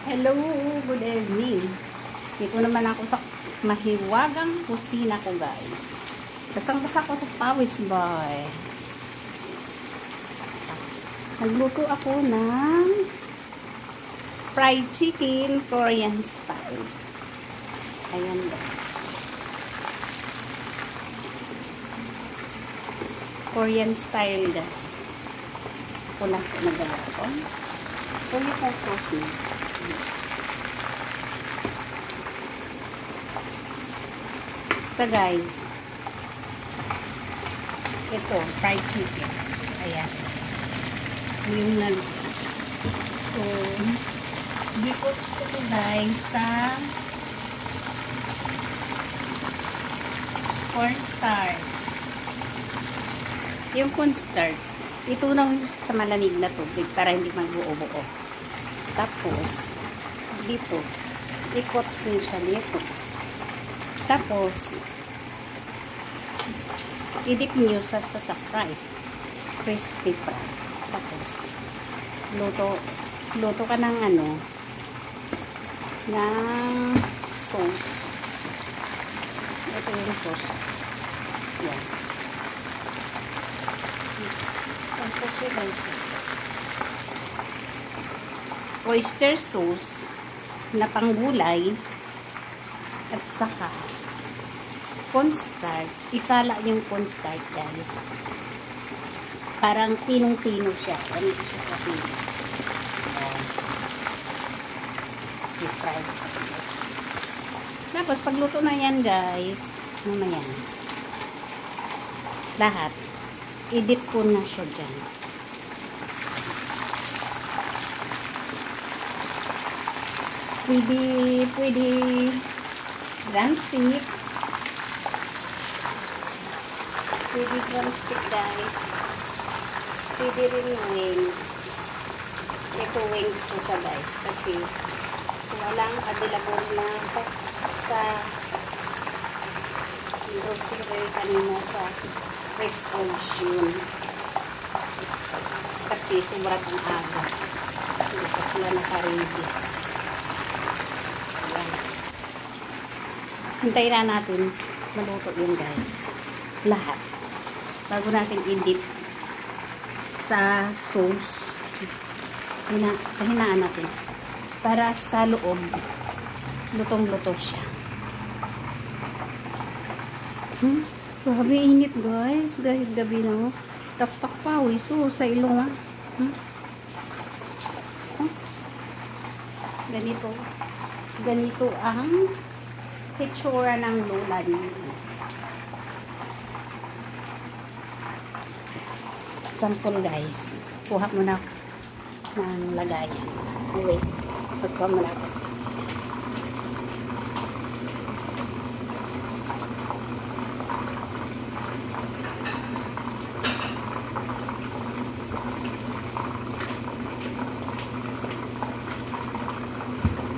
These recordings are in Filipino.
Hello, good evening. Dito naman ako sa mahiwagang kusina ko, guys. Basang-basa ko sa pawis, boy. Nagluto ako ng fried chicken Korean style. Ayan, guys. Korean style, guys. Ito lang po nagawa ko. Ito yung sauce niya. So guys, ito, fried chicken. Ayan. Yung naluto siya. So, bikuts ko to guys sa cornstarch. Yung cornstarch, ito na sa malamig na tubig para hindi magbuo-buo. Tapos, dito, ikots nyo siya dito. Tapos, i-dip nyo sa fry. Crispy fry. Tapos, luto ka ng ng sauce. Ito yung sauce. Yan. Ang sauce yun guys. Oyster sauce na panggulay at saka cornstarch. Isala yung cornstarch, guys. Parang tinong-tino siya. Ano siya sa tino. Kasi fried. Tapos, pagluto na yan, guys, mamaya, lahat, i-dip ko na siya dyan. Pwede drumstick. Pwede drumstick, guys. Pwede rin wings. Ito wings to siya, guys. Kasi walang available na sa grocery kanina sa fresh option. Kasi sobrang aga. Hindi pa sila naka-ready. Hintayin na natin maluto yun, guys. Lahat. Bago natin i-dip sa sauce. Pahinaan natin. Para sa loob, lutong-luto siya. Grabe init, guys. Dahil gabi na, tak-tak pawis. Sa ilong, Ganito ang hitsura ng lola niyo. Sample, guys. Kuha mo na ng lagayan. Wait. Pagkuha mo na ako.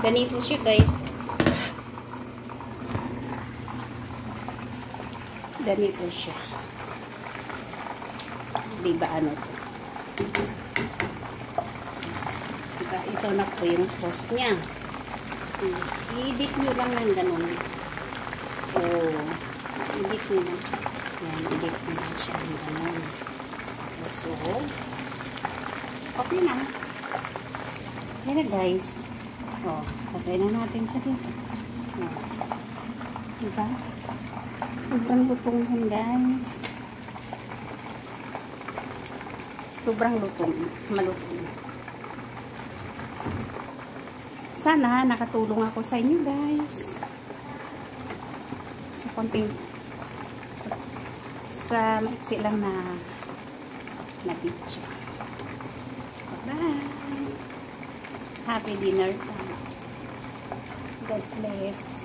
Ganito siya, guys. Ganito siya. Diba ano to? Diba, ito na po yung sauce niya. I-dip nyo lang ng ganun. I-dip nyo lang. Yan, i-dip nyo lang siya ng ganun. So, okay na. Yan na, guys. Okay na natin siya dito. Diba? Sobrang lutong yan, guys. Sobrang lutong. Malutong. Sana nakatulong ako sa inyo, guys. Sa konting sa maiksi lang na video. Bye! Happy dinner time. God bless.